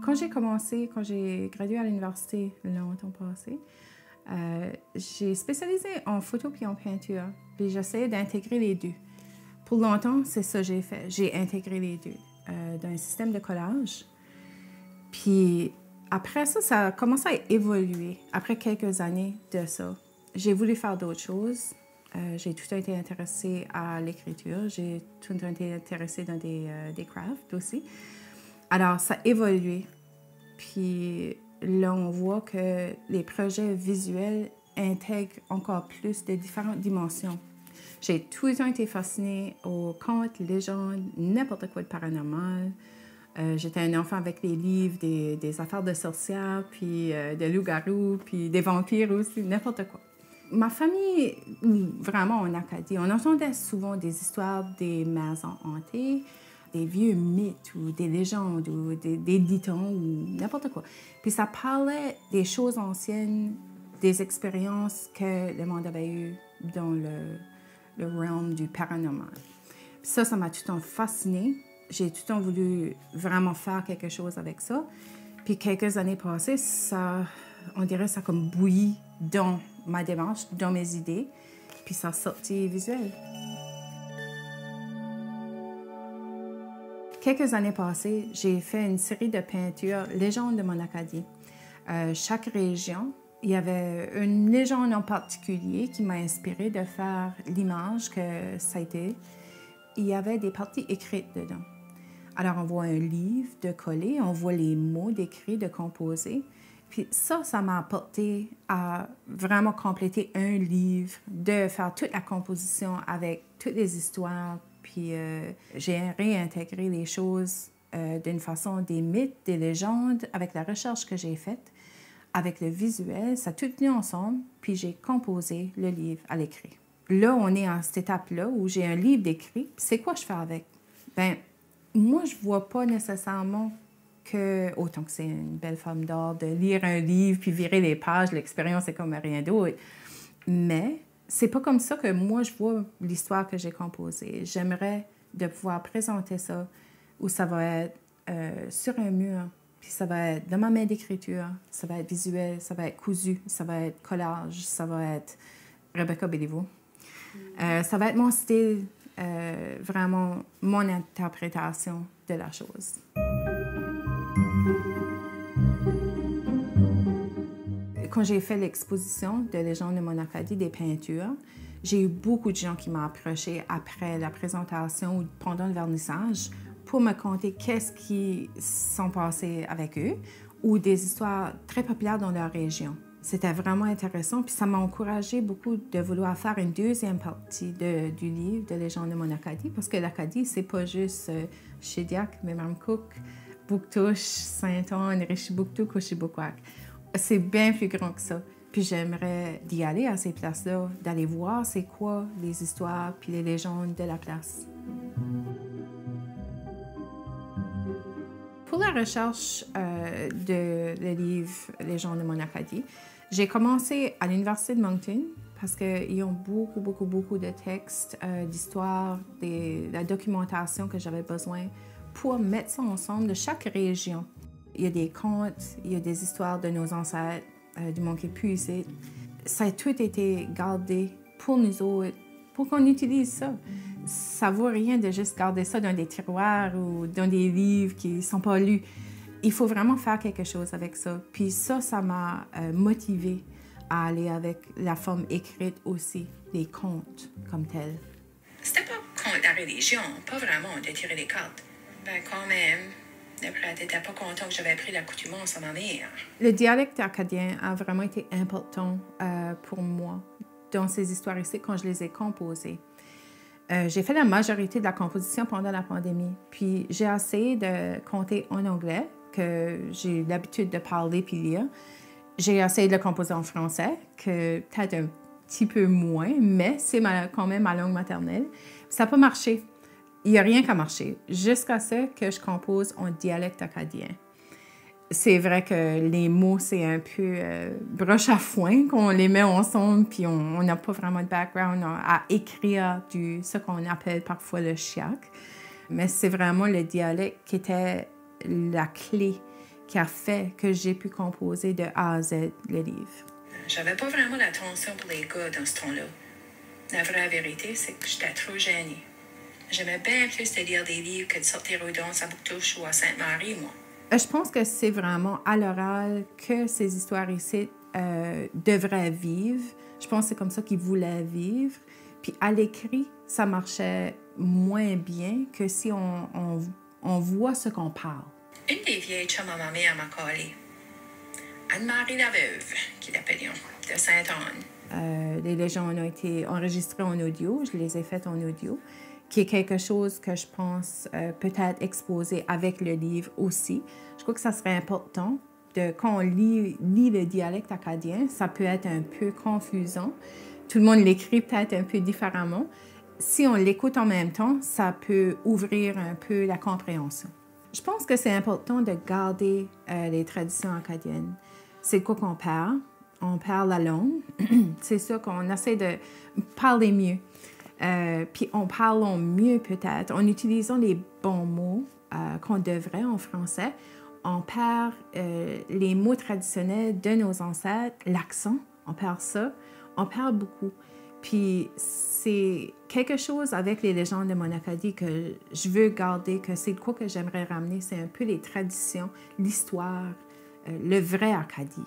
Quand j'ai gradué à l'université longtemps passé, j'ai spécialisé en photo puis en peinture. Puis j'essayais d'intégrer les deux. Pour longtemps, c'est ça que j'ai fait. J'ai intégré les deux dans un système de collage. Puis après ça, ça a commencé à évoluer. Après quelques années de ça, j'ai voulu faire d'autres choses. J'ai tout le temps été intéressée à l'écriture. J'ai tout le temps été intéressée dans des crafts aussi. Alors, ça a évolué. Puis là, on voit que les projets visuels intègrent encore plus de différentes dimensions. J'ai tout le temps été fascinée aux contes, légendes, n'importe quoi de paranormal. J'étais un enfant avec les livres, des affaires de sorcières, puis de loups-garous, puis des vampires aussi, n'importe quoi. Ma famille, vraiment en Acadie, on entendait souvent des histoires des maisons hantées, des vieux mythes ou des légendes ou des ditons ou n'importe quoi. Puis ça parlait des choses anciennes, des expériences que le monde avait eues dans le realm du paranormal. Puis ça m'a tout le temps fascinée. J'ai tout le temps voulu vraiment faire quelque chose avec ça. Puis quelques années passées, on dirait ça comme bouilli dans ma démarche, dans mes idées. Puis ça a sorti visuel. Quelques années passées, j'ai fait une série de peintures légendes de mon Acadie. Chaque région, il y avait une légende en particulier qui m'a inspirée de faire l'image que ça a été. Il y avait des parties écrites dedans. Alors, on voit un livre de coller, on voit les mots d'écrit, de composer. Puis ça m'a apporté à vraiment compléter un livre, de faire toute la composition avec toutes les histoires. Puis j'ai réintégré les choses d'une façon, des mythes, des légendes, avec la recherche que j'ai faite, avec le visuel, ça a tout tenu ensemble, puis j'ai composé le livre à l'écrit. Là, on est à cette étape-là où j'ai un livre d'écrit, puis c'est quoi je fais avec? Bien, moi, je ne vois pas nécessairement que, autant que c'est une belle femme d'art, de lire un livre puis virer les pages, l'expérience est comme rien d'autre. Mais c'est pas comme ça que moi, je vois l'histoire que j'ai composée. J'aimerais de pouvoir présenter ça où ça va être sur un mur, puis ça va être dans ma main d'écriture, ça va être visuel, ça va être cousu, ça va être collage, ça va être Rebecca Béliveau. Ça va être mon style, vraiment mon interprétation de la chose. Quand j'ai fait l'exposition de Légendes de mon Acadie des peintures, j'ai eu beaucoup de gens qui m'ont approché après la présentation ou pendant le vernissage pour me conter qu'est-ce qui sont passés avec eux ou des histoires très populaires dans leur région. C'était vraiment intéressant, puis ça m'a encouragé beaucoup de vouloir faire une deuxième partie du livre de Légendes de mon Acadie, parce que l'Acadie, c'est pas juste Shediac, Memramcook, Bouctouche, Saint-Anne, Richibouctou, Cochiboquac. C'est bien plus grand que ça. Puis j'aimerais d'y aller à ces places-là, d'aller voir c'est quoi les histoires puis les légendes de la place. Pour la recherche le livre Légendes de mon Acadie, j'ai commencé à l'Université de Moncton parce qu'ils ont beaucoup de textes, d'histoires, de la documentation que j'avais besoin pour mettre ça ensemble de chaque région. Il y a des contes, il y a des histoires de nos ancêtres, du monde qui est plus ici. Ça a tout été gardé pour nous autres, pour qu'on utilise ça. Ça ne vaut rien de juste garder ça dans des tiroirs ou dans des livres qui ne sont pas lus. Il faut vraiment faire quelque chose avec ça. Puis ça m'a motivée à aller avec la forme écrite aussi, les contes comme tels. C'était pas contre la religion, pas vraiment de tirer les cartes. Ben quand même. Après, t'étais pas content que j'avais pris l'accoutumance à ma mère. Le dialecte acadien a vraiment été important pour moi dans ces histoires ici quand je les ai composées. J'ai fait la majorité de la composition pendant la pandémie. Puis j'ai essayé de compter en anglais, que j'ai l'habitude de parler puis lire. J'ai essayé de le composer en français, que peut-être un petit peu moins, mais c'est quand même ma langue maternelle. Ça n'a pas marché. Il n'y a rien qui a marché, jusqu'à ce que je compose en dialecte acadien. C'est vrai que les mots, c'est un peu broche à foin, qu'on les met ensemble, puis on n'a pas vraiment de background à écrire ce qu'on appelle parfois le chiac. Mais c'est vraiment le dialecte qui était la clé qui a fait que j'ai pu composer de A à Z le livre. J'avais pas vraiment l'attention pour les gars dans ce temps-là. La vraie vérité, c'est que j'étais trop gênée. J'aimais bien plus de lire des livres que de sortir aux danses à Bouctouche ou à Sainte-Marie, moi. Je pense que c'est vraiment à l'oral que ces histoires ici devraient vivre. Je pense que c'est comme ça qu'ils voulaient vivre. Puis à l'écrit, ça marchait moins bien que si on voit ce qu'on parle. Une des vieilles chums à ma mère m'a collé. Anne-Marie la Veuve, qui l'appelions, de Sainte-Anne. Les légendes ont été enregistrées en audio, je les ai faites en audio, qui est quelque chose que je pense peut-être exposer avec le livre aussi. Je crois que ça serait important. Quand on lit le dialecte acadien, ça peut être un peu confusant. Tout le monde l'écrit peut-être un peu différemment. Si on l'écoute en même temps, ça peut ouvrir un peu la compréhension. Je pense que c'est important de garder les traditions acadiennes. C'est quoi qu'on parle? On parle la langue. C'est ça qu'on essaie de parler mieux. Puis on parle mieux peut-être en utilisant les bons mots qu'on devrait en français. On perd les mots traditionnels de nos ancêtres, l'accent, on perd ça, on perd beaucoup. Puis c'est quelque chose avec les légendes de mon Acadie que je veux garder, que c'est quoi que j'aimerais ramener, c'est un peu les traditions, l'histoire, le vrai Acadie.